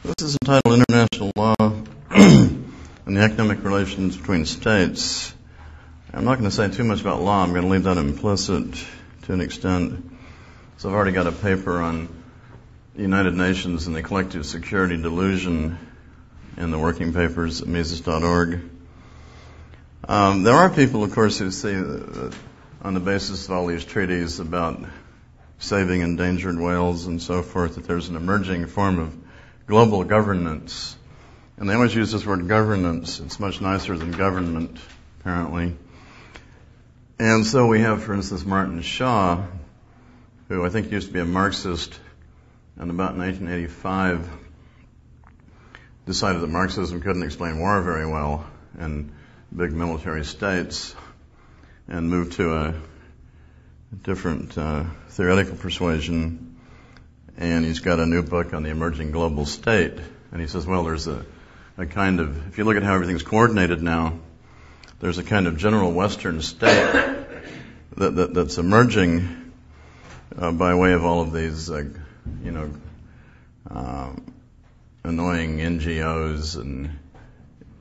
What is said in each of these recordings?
This is entitled International Law and the Economic Relations Between States. I'm not going to say too much about law. I'm going to leave that implicit to an extent. So I've already got a paper on the United Nations and the collective security delusion in the working papers at Mises.org. There are people, of course, who see that on the basis of all these treaties about saving endangered whales and so forth, that there's an emerging form of global governance. And they always use this word governance. It's much nicer than government, apparently. And so we have, for instance, Martin Shaw, who I think used to be a Marxist, and about 1985 decided that Marxism couldn't explain war very well in big military states, and moved to a different theoretical persuasion. And he's got a new book on the emerging global state. And he says, well, there's a kind of, if you look at how everything's coordinated now, there's a kind of general Western state that's emerging by way of all of these, annoying NGOs and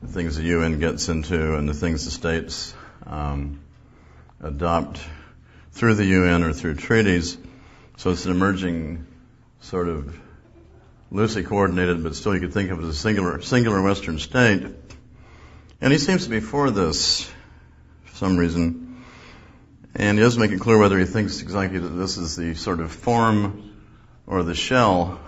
things the UN gets into and the things the states adopt through the UN or through treaties. So it's an emerging sort of loosely coordinated, but still you could think of it as a singular Western state. And he seems to be for this for some reason. And he doesn't make it clear whether he thinks exactly that this is the sort of form or the shell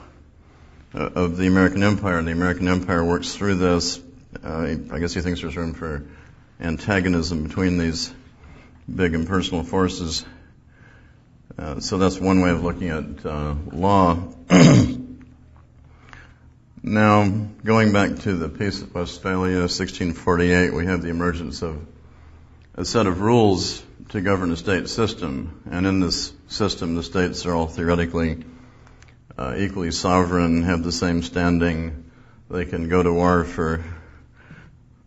of the American empire, and the American empire works through this. I guess he thinks there's room for antagonism between these big impersonal forces. So that's one way of looking at law. Now, going back to the Peace of Westphalia, 1648, we have the emergence of a set of rules to govern a state system. And in this system, the states are all theoretically equally sovereign, have the same standing. They can go to war for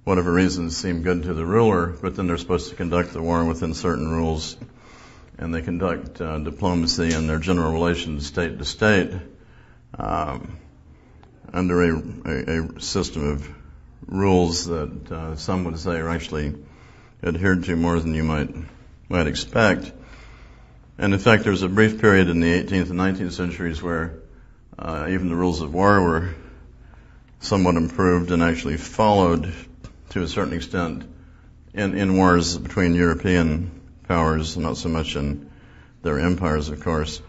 whatever reasons seem good to the ruler, but then they're supposed to conduct the war within certain rules. And they conduct diplomacy and their general relations state to state under a system of rules that some would say are actually adhered to more than you might expect. And in fact, there was a brief period in the 18th and 19th centuries where even the rules of war were somewhat improved and actually followed to a certain extent in wars between European powers, not so much in their empires, of course.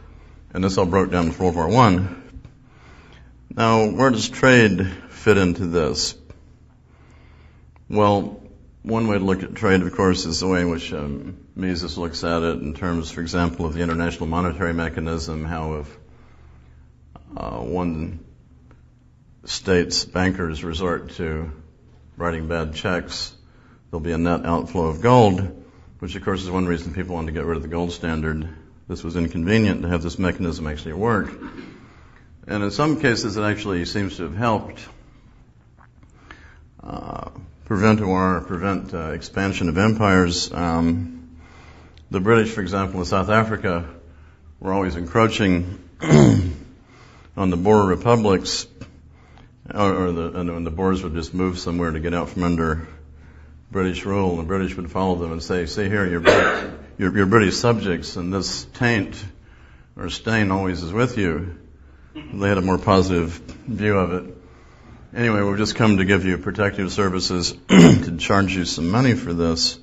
And this all broke down with World War I. Now, where does trade fit into this? Well, one way to look at trade, of course, is the way in which Mises looks at it in terms, for example, of the international monetary mechanism, how if one state's bankers resort to writing bad checks, there'll be a net outflow of gold, which of course is one reason people wanted to get rid of the gold standard. This was inconvenient to have this mechanism actually work. And in some cases it actually seems to have helped prevent war, prevent expansion of empires. The British, for example, in South Africa were always encroaching on the Boer republics, and the Boers would just move somewhere to get out from under British rule, and the British would follow them and say, see here, you're British subjects, and this taint or stain always is with you. They had a more positive view of it. Anyway, we've just come to give you protective services to charge you some money for this.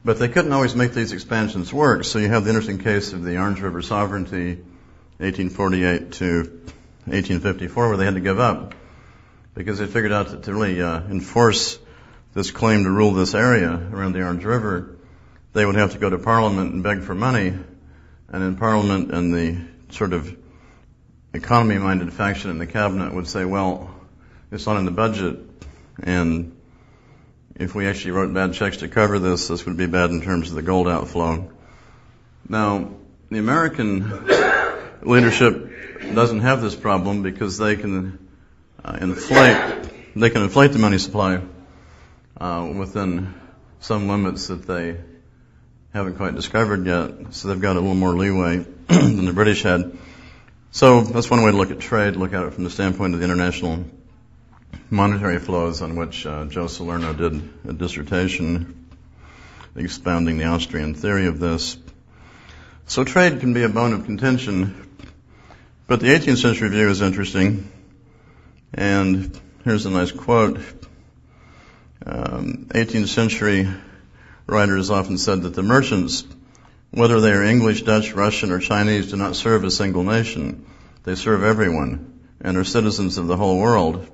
But they couldn't always make these expansions work, so you have the interesting case of the Orange River Sovereignty, 1848 to 1854, where they had to give up because they figured out that to really enforce this claim to rule this area around the Orange River, they would have to go to Parliament and beg for money. And in Parliament and the sort of economy-minded faction in the cabinet would say, well, it's not in the budget, and if we actually wrote bad checks to cover this would be bad in terms of the gold outflow. Now, the American leadership doesn't have this problem because they can inflate the money supply within some limits that they haven't quite discovered yet, so they've got a little more leeway than the British had. So that's one way to look at trade, look at it from the standpoint of the international monetary flows, on which Joe Salerno did a dissertation expounding the Austrian theory of this. So trade can be a bone of contention, but the 18th century view is interesting. And here's a nice quote. 18th century writers often said that the merchants, whether they are English, Dutch, Russian, or Chinese, do not serve a single nation. They serve everyone and are citizens of the whole world.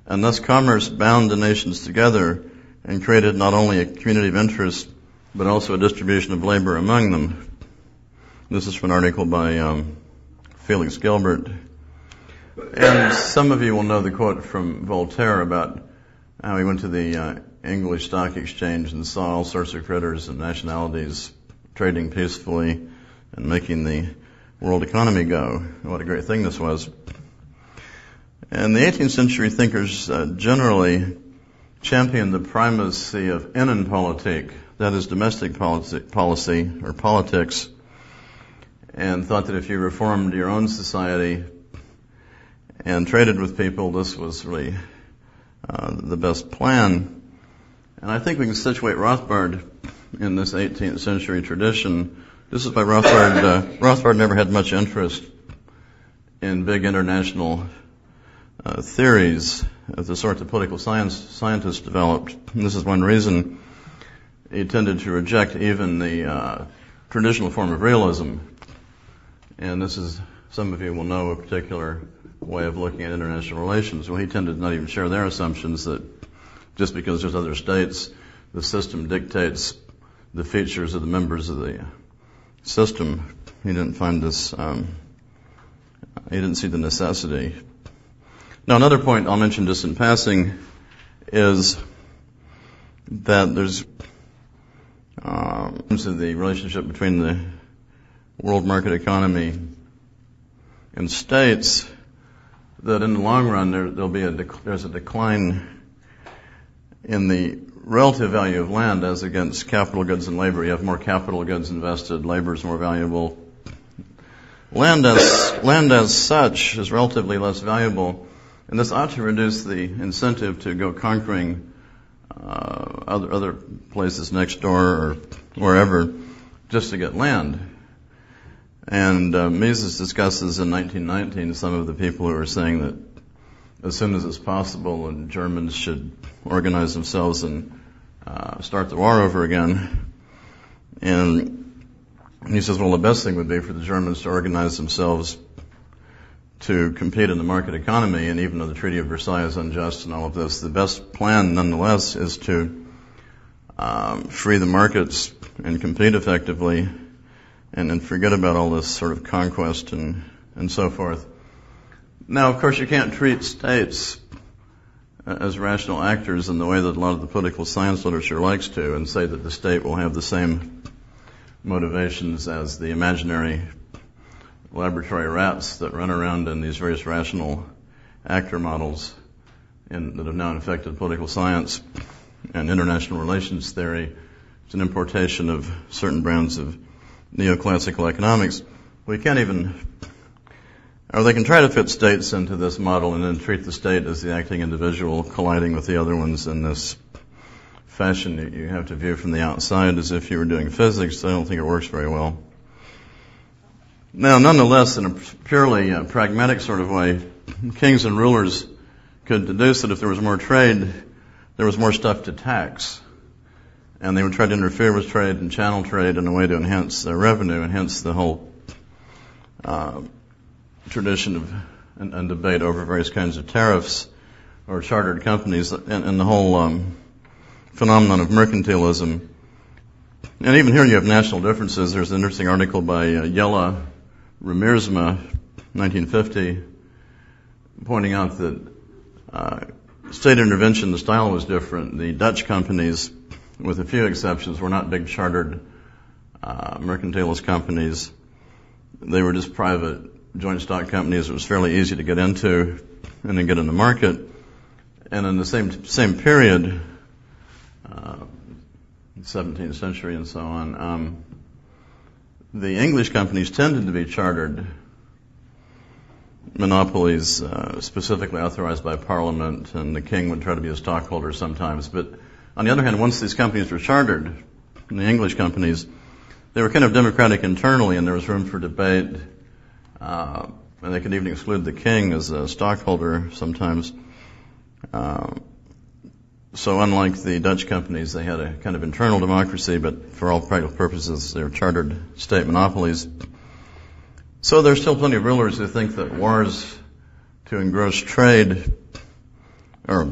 And thus commerce bound the nations together and created not only a community of interest, but also a distribution of labor among them. This is from an article by Felix Gilbert. And some of you will know the quote from Voltaire about how he went to the English Stock Exchange and saw all sorts of critters and nationalities trading peacefully and making the world economy go. What a great thing this was. And the 18th century thinkers generally championed the primacy of Innenpolitik, that is domestic policy or politics, and thought that if you reformed your own society and traded with people, this was really the best plan. And I think we can situate Rothbard in this 18th century tradition. This is by Rothbard. Rothbard never had much interest in big international theories of the sort that political scientists developed. And this is one reason he tended to reject even the traditional form of realism. And this is, some of you will know, a particular way of looking at international relations. Well, he tended not even share their assumptions that just because there's other states, the system dictates the features of the members of the system. He didn't find this, he didn't see the necessity. Now, another point I'll mention just in passing is that there's the relationship between the world market economy and states, that in the long run there's a decline in the relative value of land as against capital goods and labor. You have more capital goods invested, labor is more valuable. Land as such is relatively less valuable, and this ought to reduce the incentive to go conquering other places next door or wherever just to get land. And Mises discusses in 1919 some of the people who are saying that as soon as it's possible, the Germans should organize themselves and start the war over again. And he says, well, the best thing would be for the Germans to organize themselves to compete in the market economy, and even though the Treaty of Versailles is unjust and all of this, the best plan nonetheless is to free the markets and compete effectively and forget about all this sort of conquest and so forth. Now, of course, you can't treat states as rational actors in the way that a lot of the political science literature likes to, and say that the state will have the same motivations as the imaginary laboratory rats that run around in these various rational actor models that have now infected political science and international relations theory. It's an importation of certain brands of neoclassical economics. We can't even, or they can try to fit states into this model and then treat the state as the acting individual colliding with the other ones in this fashion that you have to view from the outside as if you were doing physics. I don't think it works very well. Now, nonetheless, in a purely pragmatic sort of way, kings and rulers could deduce that if there was more trade, there was more stuff to tax. And they would try to interfere with trade and channel trade in a way to enhance their revenue, and hence the whole tradition of and debate over various kinds of tariffs or chartered companies and the whole phenomenon of mercantilism. And even here you have national differences. There's an interesting article by Jelle Riemersma, 1950, pointing out that state intervention, the style was different. The Dutch companies, with a few exceptions, were not big chartered mercantilist companies. They were just private joint stock companies. It was fairly easy to get into and then get in the market. And in the same period, 17th century and so on, the English companies tended to be chartered monopolies specifically authorized by Parliament, and the king would try to be a stockholder sometimes. But on the other hand, once these companies were chartered, the English companies, they were kind of democratic internally, and there was room for debate, and they could even exclude the king as a stockholder sometimes. So unlike the Dutch companies, they had a kind of internal democracy, but for all practical purposes, they were chartered state monopolies. So there's still plenty of rulers who think that wars to engross trade are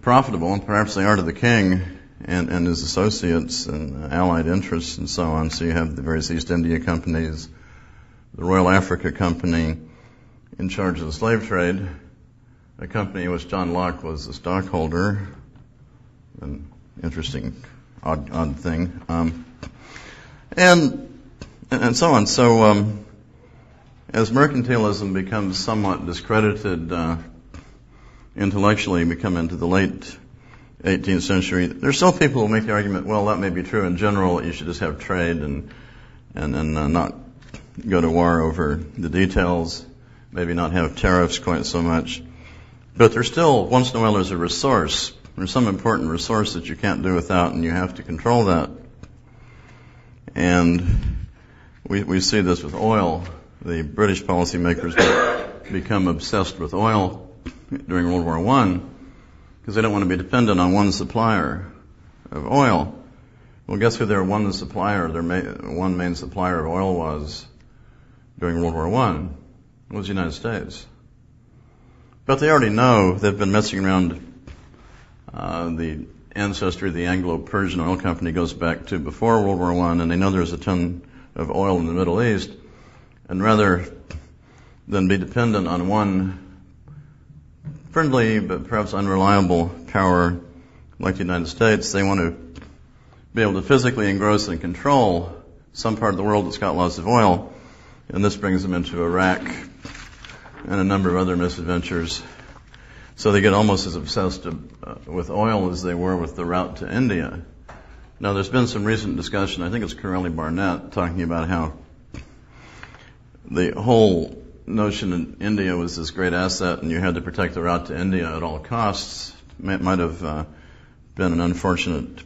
profitable, and perhaps they are to the king and his associates and allied interests and so on. So you have the various East India companies, the Royal Africa Company in charge of the slave trade, a company in which John Locke was a stockholder, an interesting, odd thing, and so on. So as mercantilism becomes somewhat discredited intellectually, we come into the late 18th century, there's still people who make the argument, well, that may be true in general, you should just have trade and not go to war over the details, maybe not have tariffs quite so much. But there's still, once in a while, there's a resource. There's some important resource that you can't do without, and you have to control that. And we see this with oil. The British policymakers become obsessed with oil during World War I because they don't want to be dependent on one supplier of oil. Well, guess who their one supplier, one main supplier of oil was during World War I? It was the United States. But they already know, they've been messing around. The ancestry of the Anglo-Persian oil company goes back to before World War I, and they know there's a ton of oil in the Middle East. And rather than be dependent on one friendly but perhaps unreliable power like the United States, they want to be able to physically engross and control some part of the world that's got lots of oil. And this brings them into Iraq and a number of other misadventures. So they get almost as obsessed with oil as they were with the route to India. Now, there's been some recent discussion, I think it's Corelli Barnett, talking about how the whole notion in India was this great asset and you had to protect the route to India at all costs. Might have been an unfortunate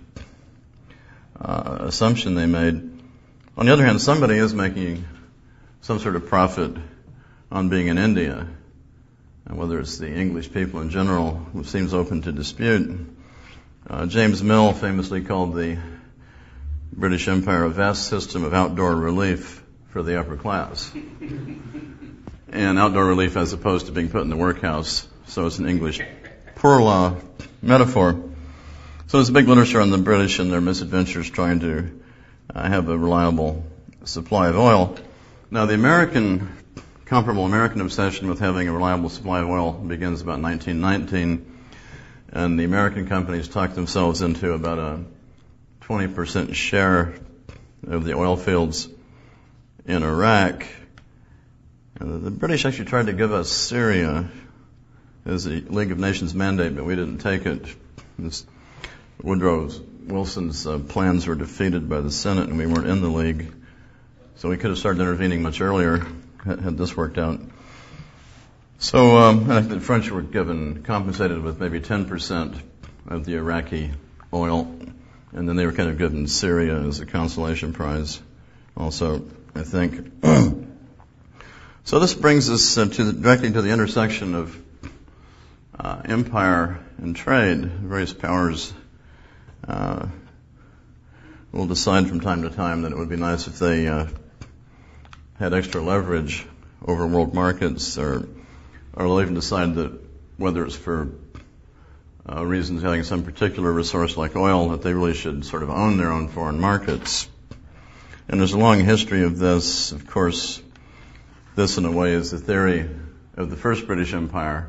assumption they made. On the other hand, somebody is making some sort of profit on being in India, and whether it's the English people in general, which seems open to dispute. James Mill famously called the British Empire a vast system of outdoor relief for the upper class. And outdoor relief as opposed to being put in the workhouse, so it's an English poor law metaphor. So there's a big literature on the British and their misadventures trying to have a reliable supply of oil. Now, the comparable American obsession with having a reliable supply of oil begins about 1919, and the American companies talked themselves into about a 20% share of the oil fields in Iraq. And the British actually tried to give us Syria as a League of Nations mandate, but we didn't take it. Woodrow Wilson's plans were defeated by the Senate, and we weren't in the League. So we could have started intervening much earlier had this worked out. So I think the French were compensated with maybe 10% of the Iraqi oil, and then they were kind of given Syria as a consolation prize also, I think. So this brings us directly to the intersection of empire and trade. Various powers will decide from time to time that it would be nice if they had extra leverage over world markets, or they'll even decide that whether it's for reasons having some particular resource like oil, that they really should sort of own their own foreign markets. And there's a long history of this. Of course, this in a way is the theory of the first British Empire,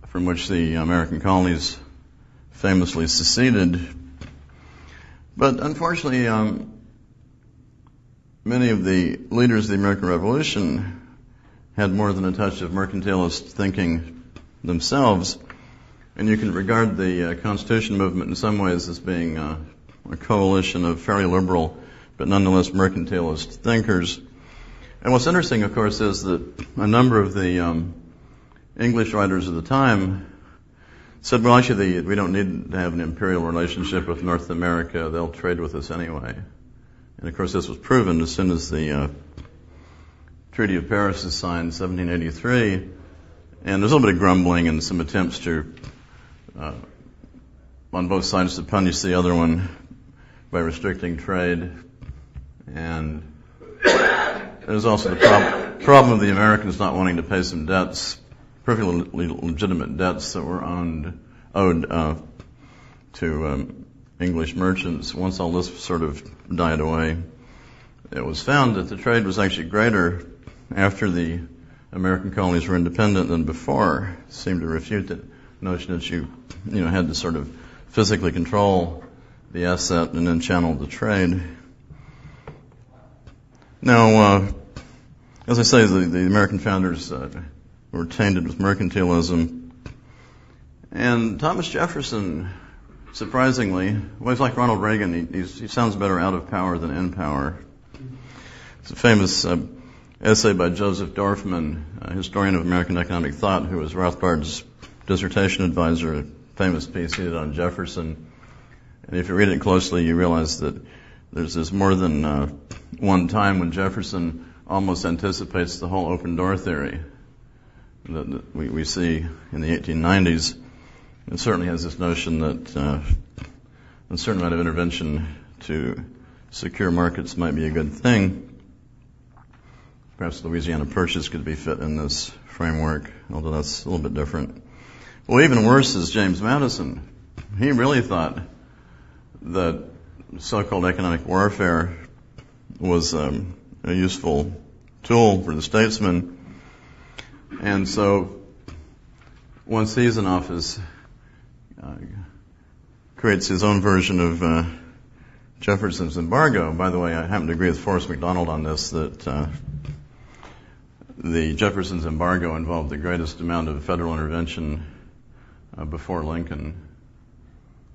from which the American colonies famously seceded. But unfortunately, many of the leaders of the American Revolution had more than a touch of mercantilist thinking themselves, and you can regard the Constitution movement in some ways as being a coalition of fairly liberal but nonetheless mercantilist thinkers. And what's interesting, of course, is that a number of the English writers of the time said, well, actually, we don't need to have an imperial relationship with North America. They'll trade with us anyway. And, of course, this was proven as soon as the Treaty of Paris is signed in 1783. And there's a little bit of grumbling and some attempts to, on both sides, to punish the other one by restricting trade. And there's also the problem of the Americans not wanting to pay some debts, perfectly legitimate debts that were owed to English merchants. Once all this sort of died away, it was found that the trade was actually greater after the American colonies were independent than before. It seemed to refute the notion that you had to sort of physically control the asset and then channel the trade. Now, as I say, the American founders were tainted with mercantilism. And Thomas Jefferson, surprisingly, well, he's like Ronald Reagan. He sounds better out of power than in power. It's a famous essay by Joseph Dorfman, a historian of American economic thought, who was Rothbard's dissertation advisor, a famous piece he did on Jefferson. And if you read it closely, you realize that there's more than one time when Jefferson almost anticipates the whole open door theory that we see in the 1890s. It certainly has this notion that a certain amount of intervention to secure markets might be a good thing. Perhaps Louisiana Purchase could be fit in this framework, although that's a little bit different. Well, even worse is James Madison. He really thought that so-called economic warfare was a useful tool for the statesman. And so once he's in office, creates his own version of Jefferson's embargo. By the way, I happen to agree with Forrest McDonald on this, that the Jefferson's embargo involved the greatest amount of federal intervention before Lincoln.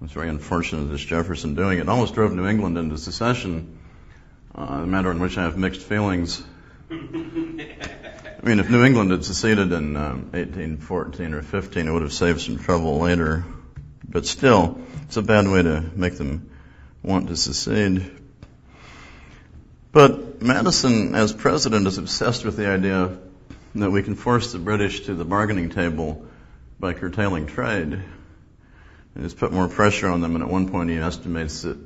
It's very unfortunate that it's Jefferson doing it. It almost drove New England into secession, a matter in which I have mixed feelings. I mean, if New England had seceded in 1814 or 15, it would have saved some trouble later. But still, it's a bad way to make them want to secede. But Madison, as president, is obsessed with the idea that we can force the British to the bargaining table by curtailing trade. And he's put more pressure on them, and at one point he estimates that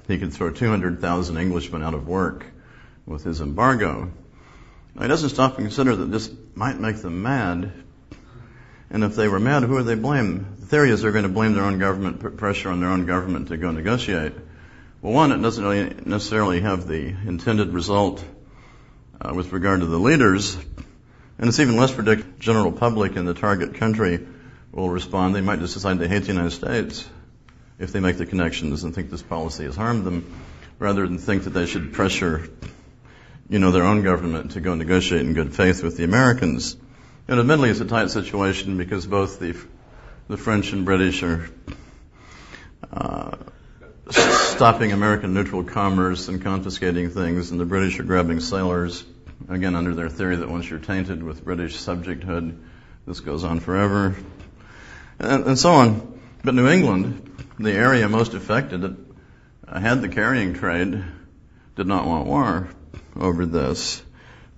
he could throw 200,000 Englishmen out of work with his embargo. Now, he doesn't stop to consider that this might make them mad. And if they were mad, who would they blame? The theory is they're going to blame their own government, put pressure on their own government to go negotiate. Well, one, it doesn't really necessarily have the intended result with regard to the leaders, and it's even less predictable. The general public in the target country will respond. They might just decide they hate the United States if they make the connections and think this policy has harmed them, rather than think that they should pressure, their own government to go negotiate in good faith with the Americans. And admittedly, it's a tight situation because both the French and British are stopping American neutral commerce and confiscating things, and the British are grabbing sailors, again under their theory that once you're tainted with British subjecthood, this goes on forever, and so on. But New England, the area most affected, had the carrying trade, did not want war over this.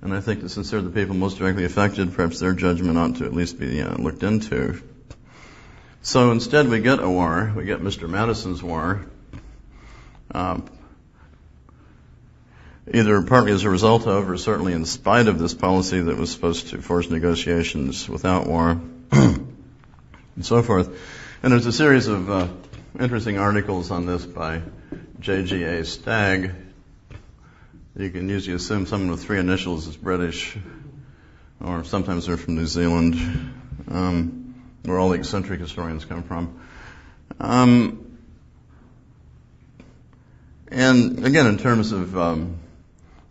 And I think that since they're the people most directly affected, perhaps their judgment ought to at least be looked into. So instead we get a war. We get Mr. Madison's war, either partly as a result of, or certainly in spite of this policy that was supposed to force negotiations without war, and so forth. And there's a series of interesting articles on this by J.G.A. Stagg. You can usually assume someone with three initials is British, or sometimes they're from New Zealand, where all the eccentric historians come from. And again, in terms of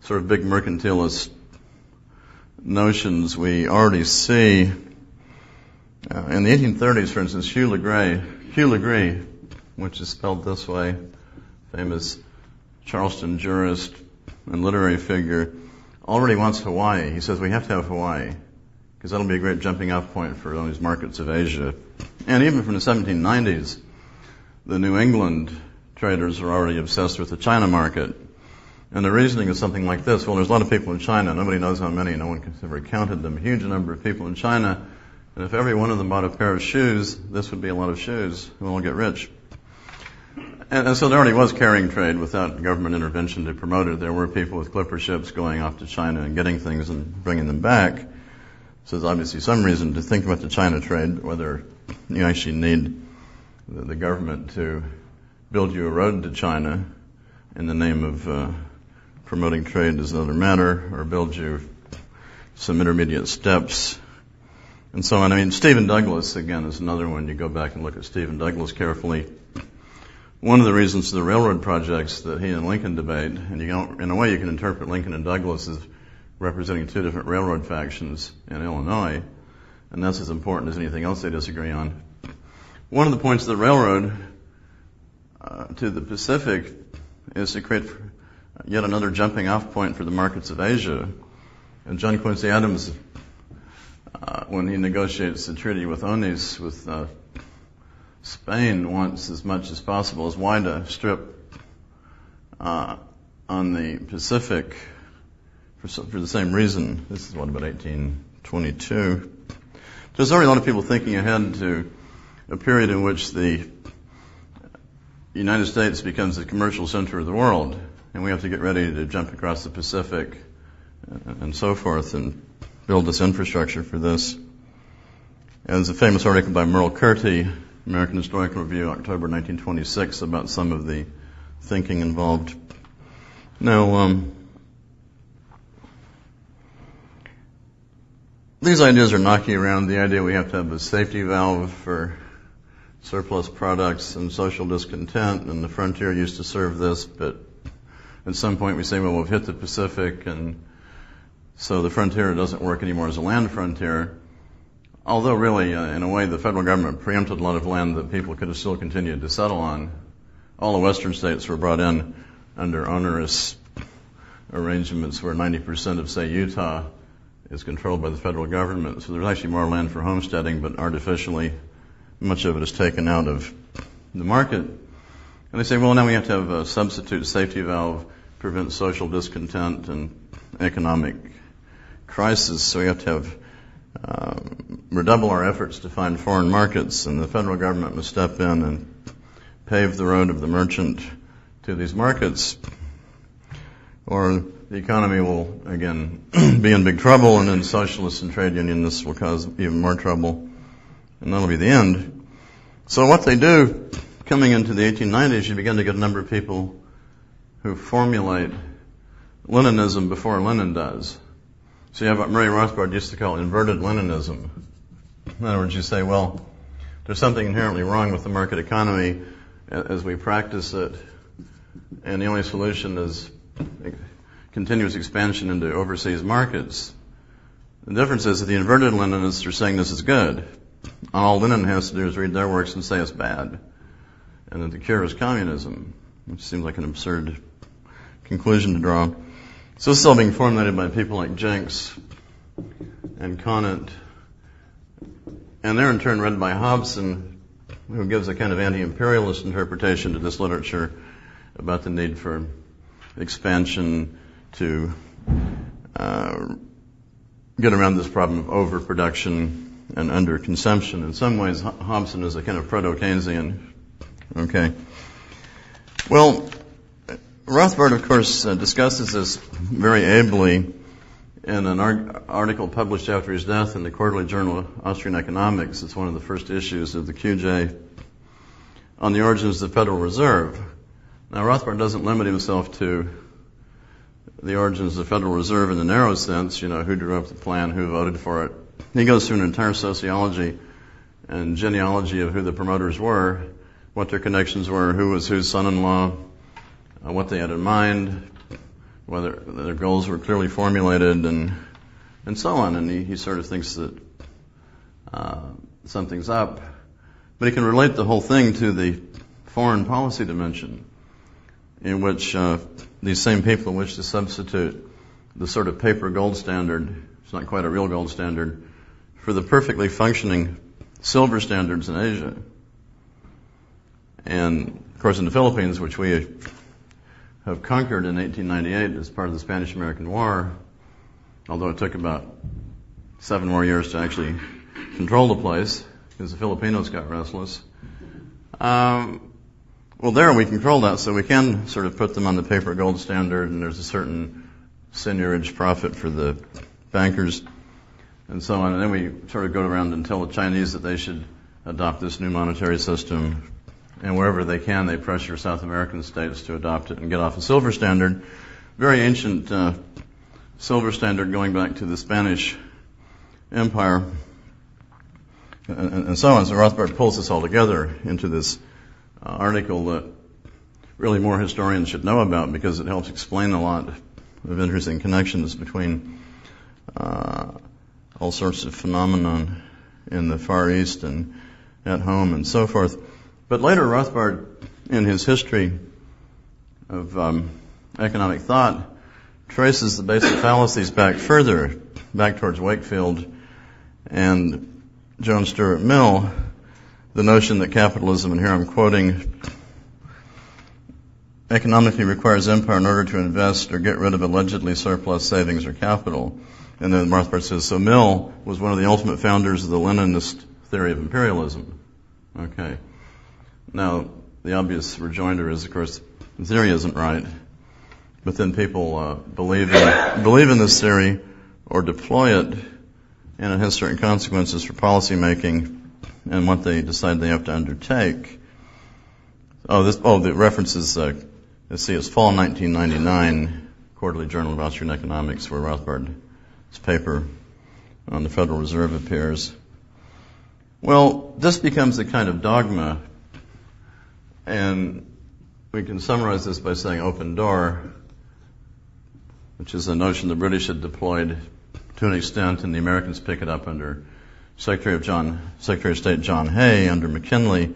sort of big mercantilist notions, we already see in the 1830s, for instance, Hugh Legree, which is spelled this way, famous Charleston jurist and literary figure, already wants Hawaii. He says we have to have Hawaii because that'll be a great jumping off point for all these markets of Asia. And even from the 1790s, the New England traders are already obsessed with the China market. And the reasoning is something like this. Well, there's a lot of people in China. Nobody knows how many. No one has ever counted them. Huge number of people in China. And if every one of them bought a pair of shoes, this would be a lot of shoes. We'll all get rich. And so there already was carrying trade without government intervention to promote it. There were people with clipper ships going off to China and getting things and bringing them back. So there's obviously some reason to think about the China trade, whether you actually need the government to build you a road to China in the name of promoting trade is another matter, or build you some intermediate steps and so on. I mean, Stephen Douglas, again, is another one. You go back and look at Stephen Douglas carefully. One of the reasons for the railroad projects that he and Lincoln debate, and in a way you can interpret Lincoln and Douglas as representing two different railroad factions in Illinois, and that's as important as anything else they disagree on. One of the points of the railroad to the Pacific is to create yet another jumping off point for the markets of Asia. And John Quincy Adams, when he negotiates the treaty with Onis, with Spain, wants as much as possible as wide a strip on the Pacific for the same reason. This is about 1822. There's already a lot of people thinking ahead to a period in which the United States becomes the commercial center of the world, and we have to get ready to jump across the Pacific and so forth and build this infrastructure for this. And there's a famous article by Merle Curti, American Historical Review, October 1926, about some of the thinking involved. Now, these ideas are knocking around the idea we have to have a safety valve for surplus products and social discontent, and the frontier used to serve this, but at some point we say, well, we've hit the Pacific, and so the frontier doesn't work anymore as a land frontier. Although really, in a way, the federal government preempted a lot of land that people could have still continued to settle on. All the western states were brought in under onerous arrangements where 90% of, say, Utah is controlled by the federal government. So there's actually more land for homesteading, but artificially much of it is taken out of the market. And they say, well, now we have to have a substitute safety valve, prevent social discontent and economic crisis. So we have to have redouble our efforts to find foreign markets, and the federal government must step in and pave the road of the merchant to these markets, or the economy will, again, be in big trouble, and then socialists and trade unionists will cause even more trouble, and that'll be the end. So what they do, coming into the 1890s, you begin to get a number of people who formulate Leninism before Lenin does. So you have what Murray Rothbard used to call inverted Leninism. In other words, you say, well, there's something inherently wrong with the market economy as we practice it, and the only solution is continuous expansion into overseas markets. The difference is that the inverted Leninists are saying this is good. All Lenin has to do is read their works and say it's bad, and that the cure is communism, which seems like an absurd conclusion to draw. So this is all being formulated by people like Jenks and Conant, and they're in turn read by Hobson, who gives a kind of anti-imperialist interpretation to this literature about the need for expansion to get around this problem of overproduction and underconsumption. In some ways, Hobson is a kind of proto-Keynesian. Okay. Well, Rothbard, of course, discusses this very ably in an article published after his death in the Quarterly Journal of Austrian Economics. It's one of the first issues of the QJ on the origins of the Federal Reserve. Now, Rothbard doesn't limit himself to the origins of the Federal Reserve in the narrow sense, who drew up the plan, who voted for it. He goes through an entire sociology and genealogy of who the promoters were, what their connections were, who was whose son-in-law, what they had in mind, whether their goals were clearly formulated, and so on. And he sort of thinks that something's up. But he can relate the whole thing to the foreign policy dimension, in which these same people wish to substitute the sort of paper gold standard, it's not quite a real gold standard, for the perfectly functioning silver standards in Asia. And, of course, in the Philippines, which we have conquered in 1898 as part of the Spanish-American War, although it took about 7 more years to actually control the place because the Filipinos got restless. Well, there we control that, so we can sort of put them on the paper gold standard, and there's a certain seigniorage profit for the bankers and so on. And then we sort of go around and tell the Chinese that they should adopt this new monetary system. And wherever they can, they pressure South American states to adopt it and get off a silver standard. Very ancient silver standard going back to the Spanish Empire and so on. So Rothbard pulls this all together into this article that really more historians should know about because it helps explain a lot of interesting connections between all sorts of phenomenon in the Far East and at home and so forth. But later Rothbard, in his history of economic thought, traces the basic fallacies back further, back towards Wakefield and Joan Stuart Mill, the notion that capitalism, and here I'm quoting, economically requires empire in order to invest or get rid of allegedly surplus savings or capital. And then Rothbard says, so Mill was one of the ultimate founders of the Leninist theory of imperialism. Okay. Now, the obvious rejoinder is, of course, the theory isn't right. But then people believe in this theory or deploy it, and it has certain consequences for policy making and what they decide they have to undertake. The references, let's see, it's fall 1999, Quarterly Journal of Austrian Economics, where Rothbard's paper on the Federal Reserve appears. Well, this becomes a kind of dogma, and we can summarize this by saying open door, which is a notion the British had deployed to an extent, and the Americans pick it up under Secretary of State John Hay under McKinley,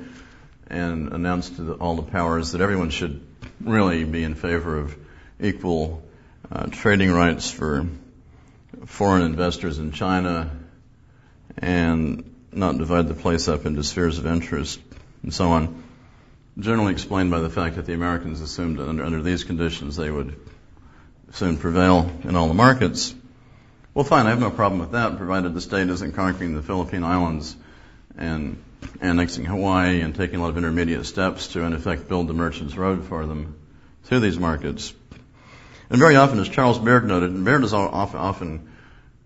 and announced to all the powers that everyone should really be in favor of equal trading rights for foreign investors in China and not divide the place up into spheres of interest and so on. Generally explained by the fact that the Americans assumed that under these conditions they would soon prevail in all the markets. Well, fine, I have no problem with that, provided the state isn't conquering the Philippine Islands and annexing Hawaii and taking a lot of intermediate steps to, in effect, build the Merchants Road for them through these markets. And very often, as Charles Baird noted, and Baird is often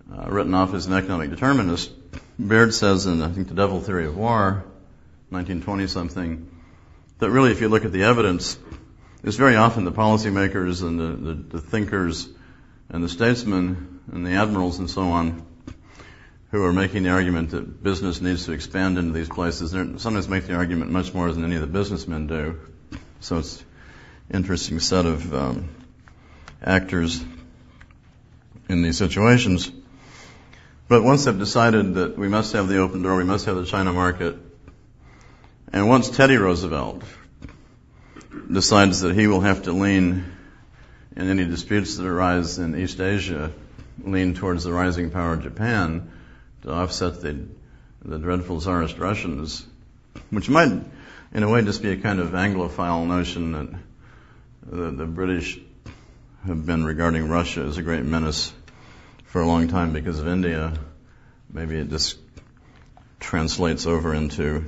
written off as an economic determinist, Baird says in, I think, The Devil Theory of War, 1920-something, that really, if you look at the evidence, it's very often the policymakers and the thinkers and the statesmen and the admirals and so on who are making the argument that business needs to expand into these places. They sometimes make the argument much more than any of the businessmen do. So it's an interesting set of actors in these situations. But once they've decided that we must have the open door, we must have the China market, and once Teddy Roosevelt decides that he will have to lean in any disputes that arise in East Asia, lean towards the rising power of Japan to offset the dreadful Tsarist Russians, which might, in a way, just be a kind of Anglophile notion that the British have been regarding Russia as a great menace for a long time because of India. Maybe it just translates over into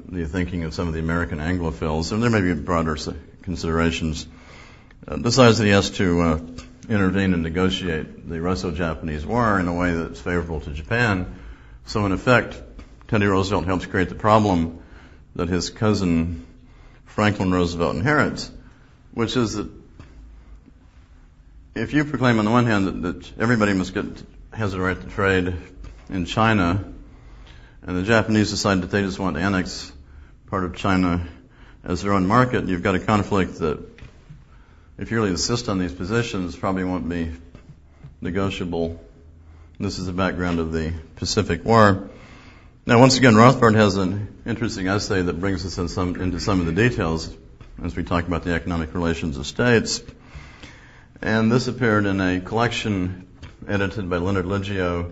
the thinking of some of the American Anglophiles, and there may be broader considerations. Decides that he has to intervene and negotiate the Russo-Japanese War in a way that's favorable to Japan. So in effect, Teddy Roosevelt helps create the problem that his cousin Franklin Roosevelt inherits, which is that if you proclaim on the one hand that everybody has a right to trade in China, and the Japanese decide that they just want to annex part of China as their own market, you've got a conflict that, if you really insist on these positions, probably won't be negotiable. This is the background of the Pacific War. Now, once again, Rothbard has an interesting essay that brings us into some of the details as we talk about the economic relations of states. And this appeared in a collection edited by Leonard Liggio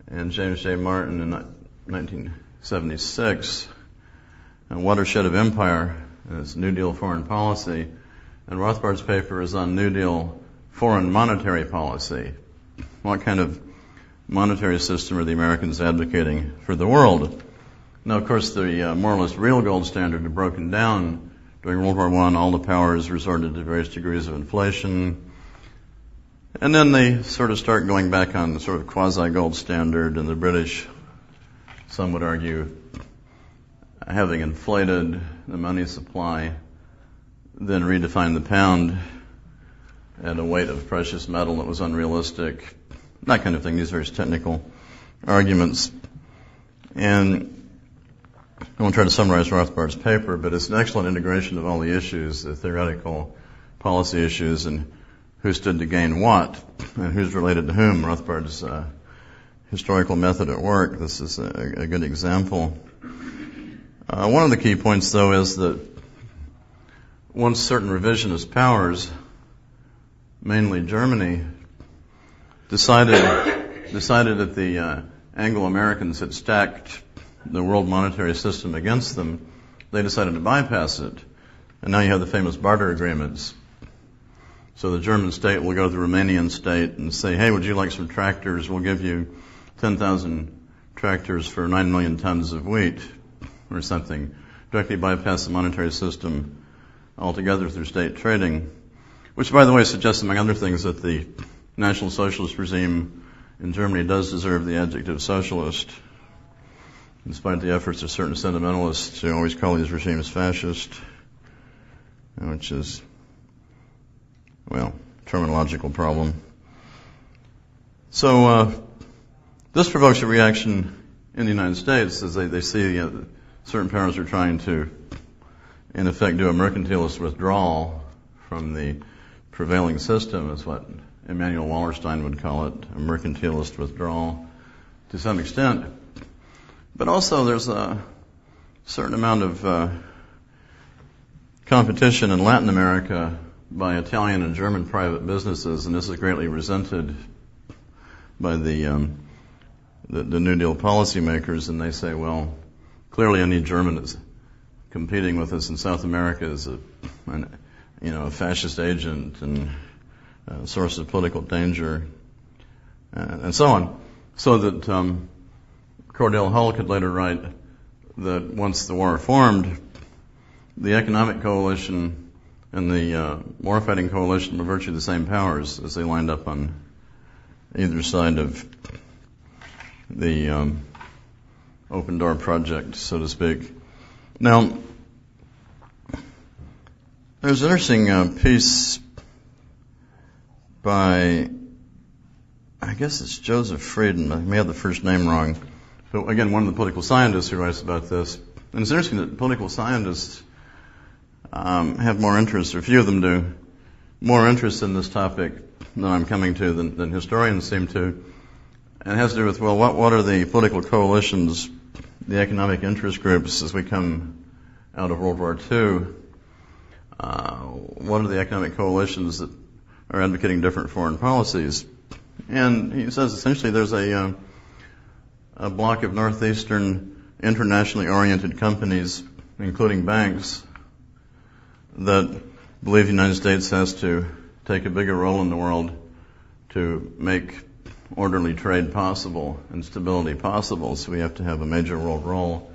and James J. Martin in 1976, A Watershed of Empire, as New Deal Foreign Policy. And Rothbard's paper is on New Deal Foreign Monetary Policy. What kind of monetary system are the Americans advocating for the world? Now, of course, the more or less real gold standard had broken down. During World War I, all the powers resorted to various degrees of inflation. And then they sort of start going back on the sort of quasi-gold standard, and the British, some would argue, having inflated the money supply, then redefined the pound at a weight of precious metal that was unrealistic, that kind of thing, these various technical arguments. And I won't try to summarize Rothbard's paper, but it's an excellent integration of all the issues, the theoretical policy issues, and who stood to gain what, and who's related to whom. Rothbard's historical method at work, this is a good example. One of the key points, though, is that once certain revisionist powers, mainly Germany, decided that the Anglo-Americans had stacked the world monetary system against them, they decided to bypass it. And now you have the famous barter agreements. So the German state will go to the Romanian state and say, hey, would you like some tractors? We'll give you 10,000 tractors for 9 million tons of wheat or something. Directly bypass the monetary system altogether through state trading, which, by the way, suggests, among other things, that the National Socialist regime in Germany does deserve the adjective socialist, despite the efforts of certain sentimentalists who always call these regimes fascist, which is, well, a terminological problem. So this provokes a reaction in the United States as they see certain powers are trying to, in effect, do a mercantilist withdrawal from the prevailing system, is what Emanuel Wallerstein would call it, a mercantilist withdrawal to some extent. But also there's a certain amount of competition in Latin America by Italian and German private businesses, and this is greatly resented by the New Deal policymakers, and they say, well, clearly any German is competing with us in South America is a fascist agent and a source of political danger, and so on. So that Cordell Hull could later write that once the war formed, the economic coalition and the war-fighting coalition were virtually the same powers as they lined up on either side of the open door project, so to speak. Now, there's an interesting piece by, I guess it's Joseph Frieden, I may have the first name wrong, but again, one of the political scientists who writes about this. And it's interesting that political scientists have more interest, or a few of them do, more interest in this topic than I'm coming to than historians seem to. And it has to do with, well, what are the political coalitions, the economic interest groups as we come out of World War II? What are the economic coalitions that are advocating different foreign policies? And he says essentially there's a block of northeastern internationally oriented companies, including banks, that believe the United States has to take a bigger role in the world to make orderly trade possible and stability possible. So we have to have a major world role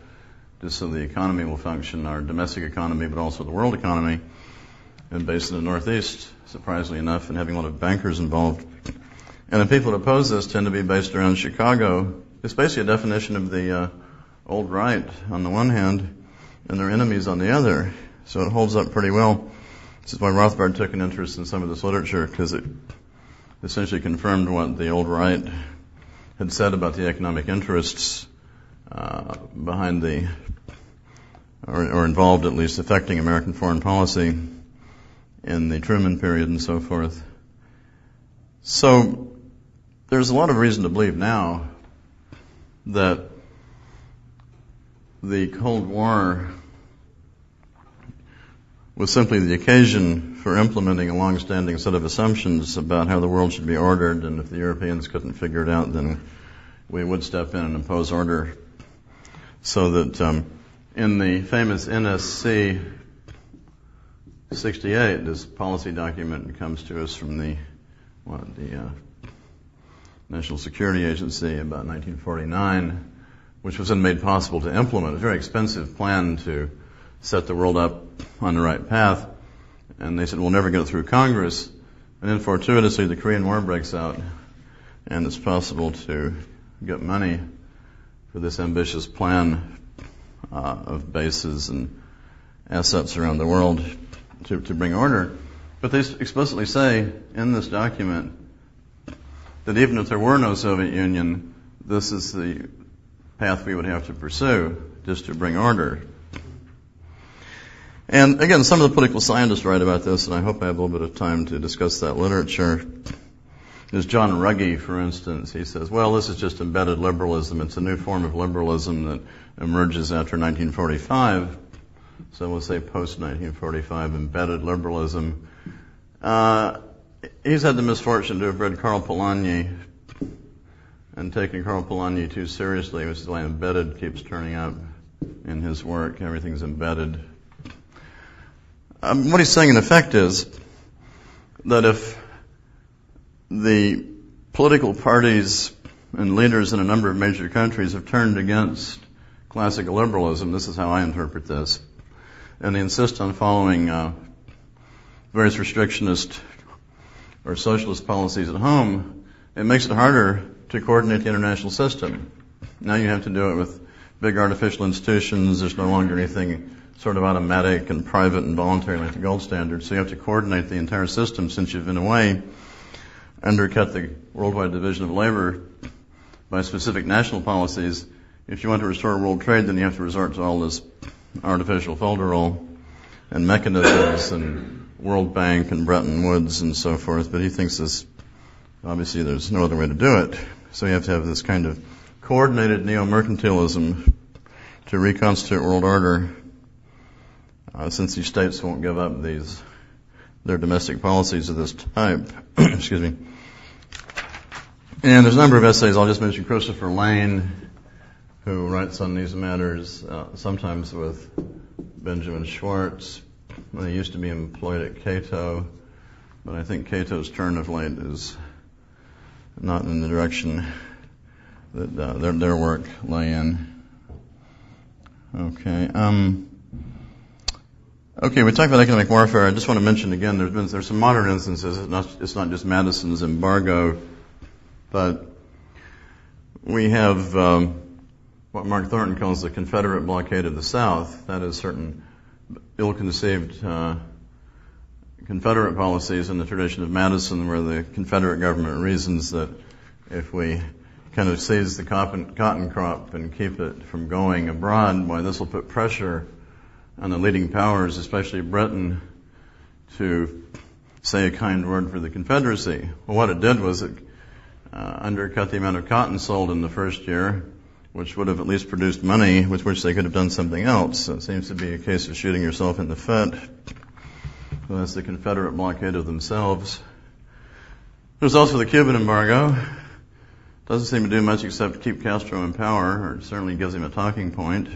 just so the economy will function, our domestic economy, but also the world economy, and based in the Northeast, surprisingly enough, and having a lot of bankers involved. And the people that oppose this tend to be based around Chicago. It's basically a definition of the old right on the one hand and their enemies on the other. So it holds up pretty well. This is why Rothbard took an interest in some of this literature, because it essentially confirmed what the old right had said about the economic interests behind the, or involved at least, affecting American foreign policy in the Truman period and so forth. So there's a lot of reason to believe now that the Cold War was simply the occasion for implementing a long-standing set of assumptions about how the world should be ordered, and if the Europeans couldn't figure it out, then we would step in and impose order. So that in the famous NSC 68, this policy document comes to us from the National Security Agency about 1949, which was then made possible to implement. A very expensive plan to set the world up on the right path. And they said, we'll never get it through Congress. And then fortuitously, the Korean War breaks out, and it's possible to get money for this ambitious plan of bases and assets around the world to bring order. But they explicitly say in this document that even if there were no Soviet Union, this is the path we would have to pursue just to bring order. And again, some of the political scientists write about this, and I hope I have a little bit of time to discuss that literature. There's John Ruggie, for instance. He says, well, this is just embedded liberalism. It's a new form of liberalism that emerges after 1945. So we'll say post-1945 embedded liberalism. He's had the misfortune to have read Karl Polanyi and taken Karl Polanyi too seriously, which is why embedded keeps turning up in his work. Everything's embedded. What he's saying in effect is that if the political parties and leaders in a number of major countries have turned against classical liberalism, this is how I interpret this, and they insist on following various restrictionist or socialist policies at home, it makes it harder to coordinate the international system. Now you have to do it with big artificial institutions. There's no longer anything sort of automatic and private and voluntary like the gold standard. So you have to coordinate the entire system, since you've in a way undercut the worldwide division of labor by specific national policies. If you want to restore world trade, then you have to resort to all this artificial folderol and mechanisms and World Bank and Bretton Woods and so forth. But he thinks this, obviously there's no other way to do it. So you have to have this kind of coordinated neo-mercantilism to reconstitute world order, since these states won't give up their domestic policies of this type. Excuse me. And there's a number of essays. I'll just mention Christopher Lane, who writes on these matters, sometimes with Benjamin Schwartz. They used to be employed at Cato, but I think Cato's turn of late is not in the direction that their work lay in. Okay. Okay, we talked about economic warfare. I just want to mention again, there's some modern instances. It's not just Madison's embargo, but we have what Mark Thornton calls the Confederate blockade of the South. That is certain ill-conceived Confederate policies in the tradition of Madison, where the Confederate government reasons that if we kind of seize the cotton crop and keep it from going abroad, why this will put pressure on the leading powers, especially Britain, to say a kind word for the Confederacy. Well, what it did was it undercut the amount of cotton sold in the first year, which would have at least produced money with which they could have done something else. So it seems to be a case of shooting yourself in the foot. So that's the Confederate blockade of themselves. There's also the Cuban embargo. Doesn't seem to do much except keep Castro in power, or it certainly gives him a talking point.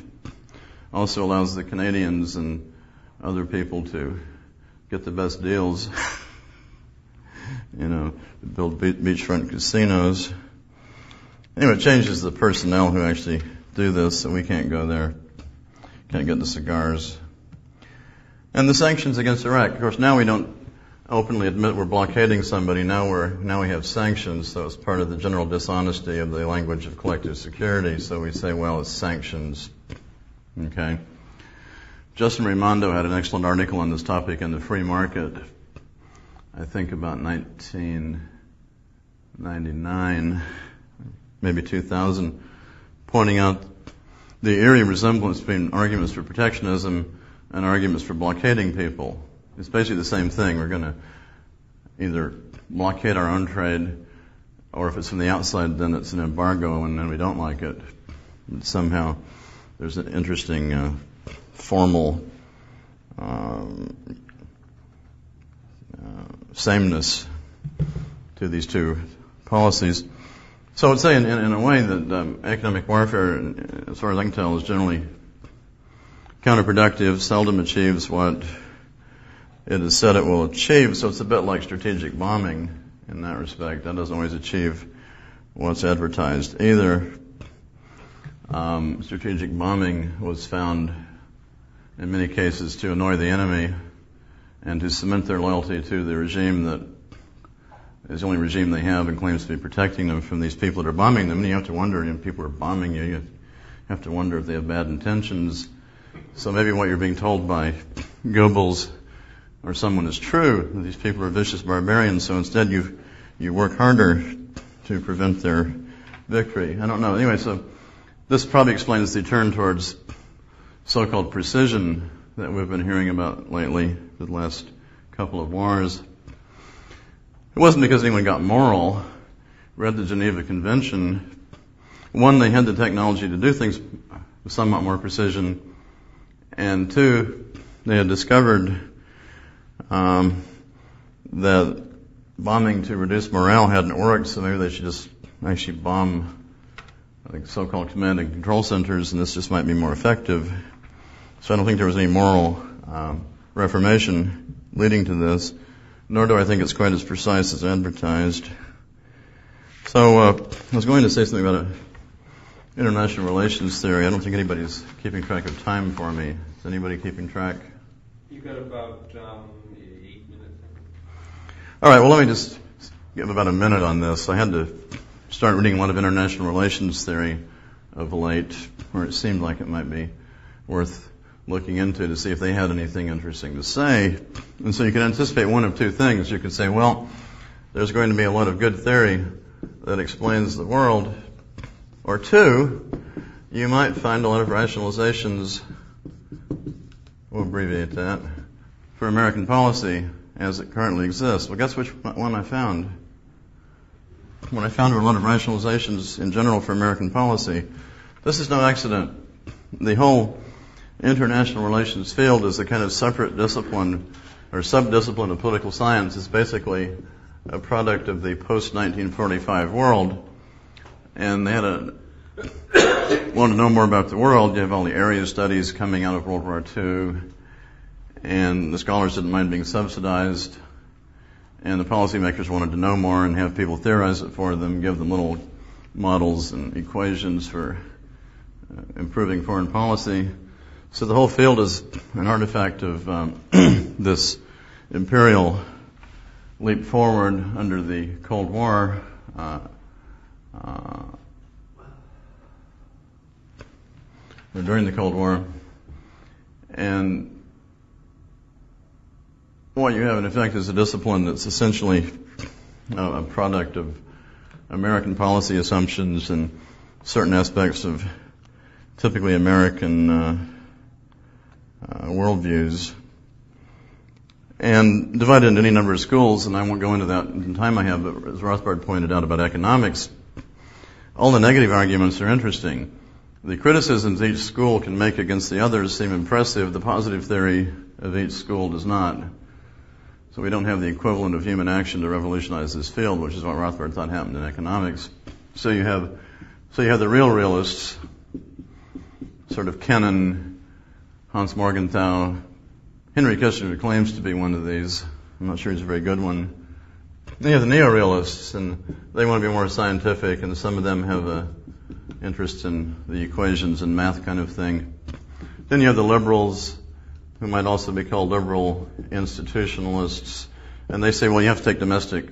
Also allows the Canadians and other people to get the best deals. Build beachfront casinos. Anyway, it changes the personnel who actually do this, so we can't go there. Can't get the cigars. And the sanctions against Iraq. Of course, now we don't openly admit we're blockading somebody. Now we have sanctions, so it's part of the general dishonesty of the language of collective security. So we say, well, it's sanctions. Okay. Justin Raimondo had an excellent article on this topic in the Free Market, I think about 1999, maybe 2000, pointing out the eerie resemblance between arguments for protectionism and arguments for blockading people. It's basically the same thing. We're going to either blockade our own trade, or if it's from the outside, then it's an embargo, and then we don't like it. But somehow there's an interesting formal sameness to these two policies. So I would say in a way that economic warfare, as far as I can tell, is generally counterproductive, seldom achieves what it is said it will achieve. So it's a bit like strategic bombing in that respect. That doesn't always achieve what's advertised either. Strategic bombing was found in many cases to annoy the enemy and to cement their loyalty to the regime that is the only regime they have and claims to be protecting them from these people that are bombing them. And you have to wonder, people are bombing you, you have to wonder if they have bad intentions. So maybe what you're being told by Goebbels or someone is true, that these people are vicious barbarians, so instead you work harder to prevent their victory. I don't know. Anyway, so this probably explains the turn towards so-called precision that we've been hearing about lately for the last couple of wars. It wasn't because anyone got moral. Read the Geneva Convention. One, they had the technology to do things with somewhat more precision. And two, they had discovered that bombing to reduce morale hadn't worked, so maybe they should just actually bomb like so-called command and control centers, and this just might be more effective. So I don't think there was any moral reformation leading to this, nor do I think it's quite as precise as advertised. So I was going to say something about international relations theory. I don't think anybody's keeping track of time for me. Is anybody keeping track? You've got about 8 minutes. All right, well, let me just give about a minute on this. I had to start reading a lot of international relations theory of late, where it seemed like it might be worth looking into to see if they had anything interesting to say. And so you can anticipate one of two things. You could say, well, there's going to be a lot of good theory that explains the world. Or two, you might find a lot of rationalizations, we'll abbreviate that, for American policy as it currently exists. Well, guess which one I found? What I found were a lot of rationalizations in general for American policy. This is no accident. The whole international relations field is a kind of separate discipline or sub-discipline of political science. It's basically a product of the post-1945 world. And they had want to know more about the world. You have all the area studies coming out of World War II, and the scholars didn't mind being subsidized, and the policymakers wanted to know more and have people theorize it for them, give them little models and equations for improving foreign policy. So the whole field is an artifact of this imperial leap forward under the Cold War. Or during the Cold War. And what you have in effect is a discipline that's essentially a product of American policy assumptions and certain aspects of typically American worldviews, and divided into any number of schools, and I won't go into that in the time I have, but as Rothbard pointed out about economics, all the negative arguments are interesting. The criticisms each school can make against the others seem impressive. The positive theory of each school does not. So we don't have the equivalent of human action to revolutionize this field, which is what Rothbard thought happened in economics. So you have the real realists, sort of Kennan, Hans Morgenthau. Henry Kissinger claims to be one of these. I'm not sure he's a very good one. Then you have the neo-realists, and they want to be more scientific, and some of them have a interest in the equations and math kind of thing. Then you have the liberals, who might also be called liberal institutionalists, and they say, well, you have to take domestic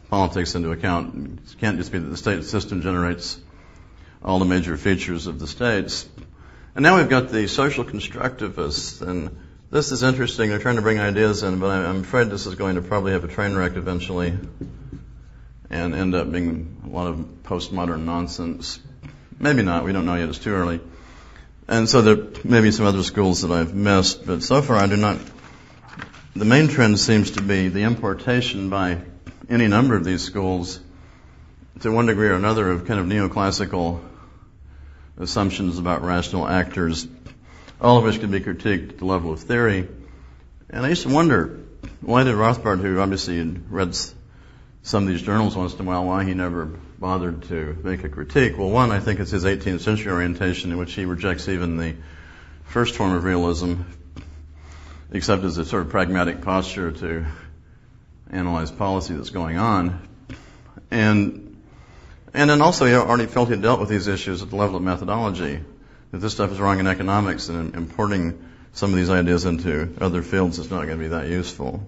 politics into account. It can't just be that the state system generates all the major features of the states. And now we've got the social constructivists, and this is interesting. They're trying to bring ideas in, but I'm afraid this is going to probably have a train wreck eventually and end up being a lot of postmodern nonsense. Maybe not. We don't know yet. It's too early. And so there may be some other schools that I've missed, but so far I do not. The main trend seems to be the importation by any number of these schools to one degree or another of kind of neoclassical assumptions about rational actors, all of which can be critiqued at the level of theory. And I used to wonder, why did Rothbard, who obviously had read some of these journals once in a while, why he never bothered to make a critique? Well, one, I think it's his 18th century orientation in which he rejects even the first form of realism, except as a sort of pragmatic posture to analyze policy that's going on. And then also he already felt he dealt with these issues at the level of methodology, that this stuff is wrong in economics, and importing some of these ideas into other fields is not going to be that useful.